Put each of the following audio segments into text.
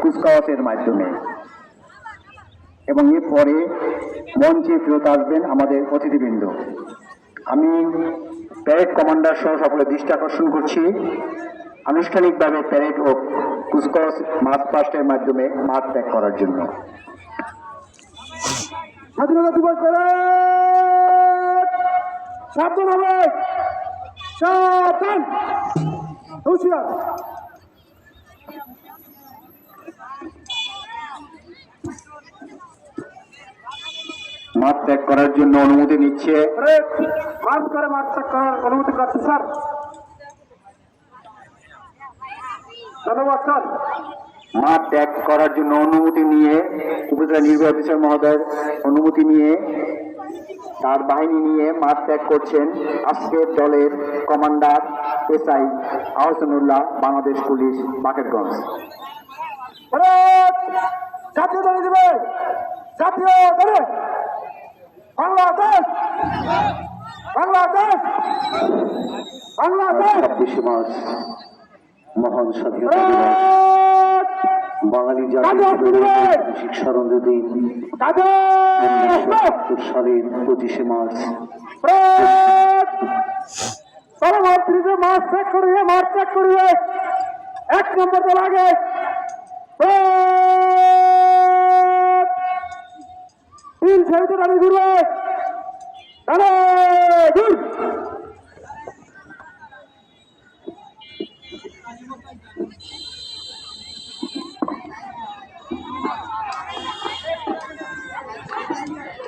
কুচকাওয়াজের মাধ্যমে। এবং এরপরে মঞ্চে ফেরত আসবেন আমাদের অতিথিবৃন্দ। আমি প্যারেড কমান্ডার সহ সকলের দৃষ্টি আকর্ষণ করছি আনুষ্ঠানিকভাবে প্যারেড ও কুচকাওয়াজ মার্চ পাস্টের মাধ্যমে মাঠ ত্যাগ করার জন্য। স্বাধীনতা দিবস প্যারেড সাবধান হবে, সাবধান, হুঁশিয়ার। মাঠ ত্যাগ করার জন্য অনুমতি নিচ্ছে মাঠ করে মাঠ ত্যাগ করার অনুমতি করছে স্যার। ধন্যবাদ স্যার। মাঠ ত্যাগ করার জন্য অনুমতি নিয়ে উপজেলা নির্বাহী অফিসার মহোদয়ের অনুমতি নিয়ে তার বাহিনী নিয়ে মাঠ ত্যাগ করছেন আজকের দলের commander SI Ahsanullah, Bangladesh police, Bakerganj. জাতীয় দলে দিবে, জাতীয় দলে বাংলাদেশ, বাংলাদেশ, বাংলাদেশ। 26 মার্চ মহান স্বাধীনতা দিবস, বাঙালি জাতির ঐতিহাসিক স্মরণীয় দিন। 19৭ সালের 25 মার্চ পরবর্তীতে মাঠ ত্যাগ করিয়ে, মাঠ ত্যাগ করিয়ে 1 নম্বর দল আগে। তিন শহীদ রানী ঘুরবে,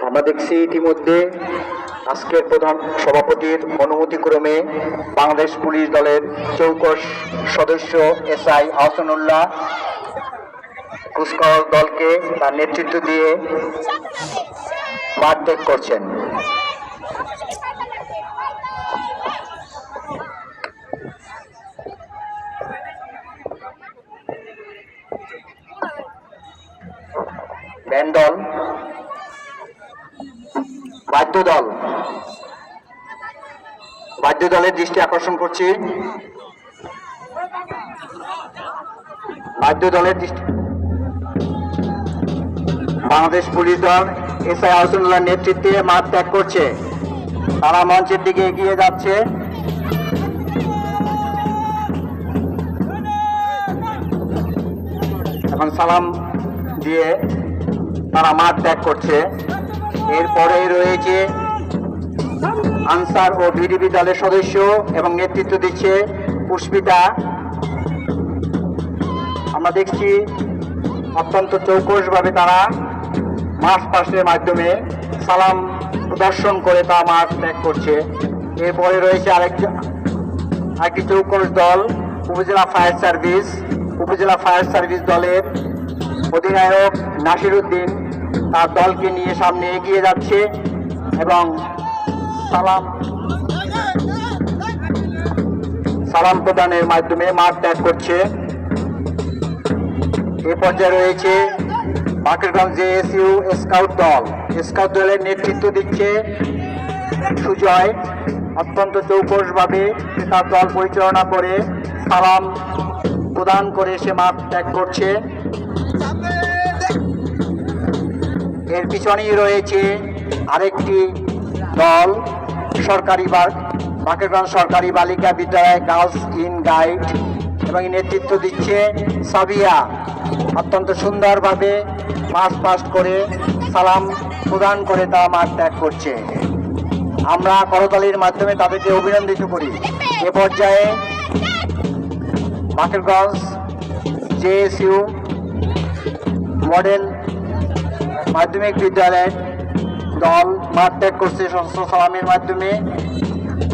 আমরা দেখছি ইতিমধ্যে আজকের প্রধান সভাপতির অনুমতিক্রমে বাংলাদেশ পুলিশ দলের চৌকস সদস্য এসআই আহসানুল্লাহ কুচকাওয়াজ দলকে তার নেতৃত্ব দিয়ে মাঠ ত্যাগ করছেন। ব্যান্ড দল, বাদ্য দল, বাদ্য দলের দৃষ্টি আকর্ষণ করছি। বাদ্য দলের দৃষ্টি, বাংলাদেশ পুলিশ দল এসআই আহসানুল্লাহর নেতৃত্বে মাঠ ত্যাগ করছে। তারা মঞ্চের দিকে এগিয়ে যাচ্ছে। এখন সালাম দিয়ে তারা মাঠ ত্যাগ করছে। এরপরে রয়েছে আনসার ও ভিডিপি দলের সদস্য এবং নেতৃত্ব দিচ্ছে পুষ্পিতা। আমরা দেখছি অত্যন্ত চৌকসভাবে তারা মার্চ পাস্টের মাধ্যমে সালাম প্রদর্শন করে তা মাঠ ত্যাগ করছে। এরপরে রয়েছে আরেকটি চৌকস দল, উপজেলা ফায়ার সার্ভিস। উপজেলা ফায়ার সার্ভিস দলের অধিনায়ক নাসির উদ্দিন তার দলকে নিয়ে সামনে এগিয়ে যাচ্ছে এবং সালাম প্রদানের মাধ্যমে মাঠ ত্যাগ করছে। এ পর্যায়ে রয়েছে বাকেরগঞ্জ জেএসইউ স্কাউট দল। স্কাউট দলের নেতৃত্ব দিচ্ছে সুজয়। অত্যন্ত চৌকসভাবে তার দল পরিচালনা করে সালাম প্রদান করে সে মাঠ ত্যাগ করছে। এর পিছনেই রয়েছে আরেকটি দল, সরকারি বাকেরগঞ্জ সরকারি বালিকা বিদ্যালয় গার্লস ইন গাইড, এবং নেতৃত্ব দিচ্ছে সাবিয়া। অত্যন্ত সুন্দরভাবে মার্চ পাস্ট করে সালাম প্রদান করে তা মাঠ ত্যাগ করছে। আমরা করতালির মাধ্যমে তাদেরকে অভিনন্দিত করি। এ পর্যায়ে বাকেরগঞ্জ জেএসইউ মডেল মাধ্যমিক বিদ্যালয়ের দল মাঠ ত্যাগ করছে সশস্ত্র সালামের মাধ্যমে।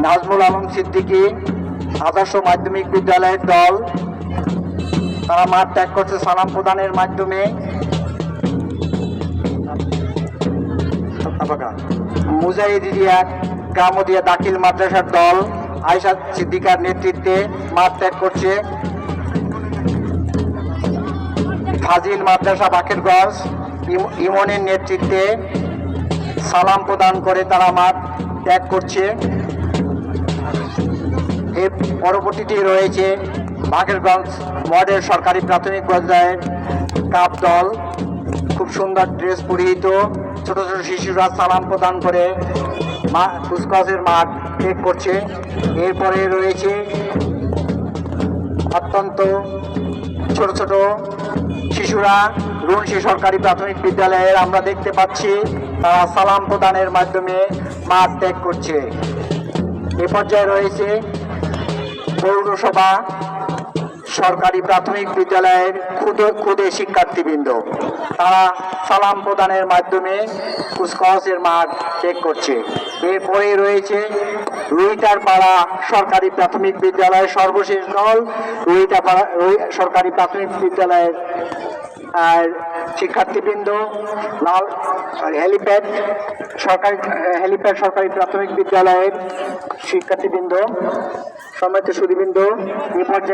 নাজমুল আলম সিদ্দিকী আদর্শ মাধ্যমিক বিদ্যালয়ের দল, তারা মাঠ ত্যাগ করছে সালাম প্রদানের মাধ্যমে। মুজাহিদিয়া গ্রামদিয়া দাখিল মাদ্রাসার দল আয়েশা সিদ্দিকার নেতৃত্বে মাঠ ত্যাগ করছে। ফাজিল মাদ্রাসা বাকেরগঞ্জ ইমনের নেতৃত্বে সালাম প্রদান করে তারা মাঠ ত্যাগ করছে। এর পরবর্তীতে রয়েছে বাকেরগঞ্জ মডেল সরকারি প্রাথমিক পর্যায়ের কাপ দল খুব সুন্দর ড্রেস পরিহিত, ছোট ছোট শিশুরা সালাম প্রদান করে কুচকাওয়াজের মাঠ ত্যাগ করছে। এরপরে রয়েছে অত্যন্ত ছোট ছোট শিশুরা রুনশি সরকারি প্রাথমিক বিদ্যালয়ের আমরা দেখতে পাচ্ছি তারা সালাম প্রদানের মাধ্যমে মাঠ ত্যাগ করছে। এ পর্যায়ে রয়েছে পৌরসভা সরকারি প্রাথমিক বিদ্যালয়ের ক্ষুদে শিক্ষার্থীবৃন্দ, তারা সালাম প্রদানের মাধ্যমে কুচকাওয়াজের মাঠ ত্যাগ করছে। এরপরে রয়েছে রুইটারপাড়া সরকারি প্রাথমিক বিদ্যালয়ের সর্বশেষ দল, রুইটারপাড়া সরকারি প্রাথমিক বিদ্যালয়ের আর শিক্ষার্থীবৃন্দ লাল হেলিপ্যাড সরকারি প্রাথমিক বিদ্যালয়ের শিক্ষার্থীবৃন্দ, সম্মানিত সুধীবৃন্দ, এ পর্যায়ে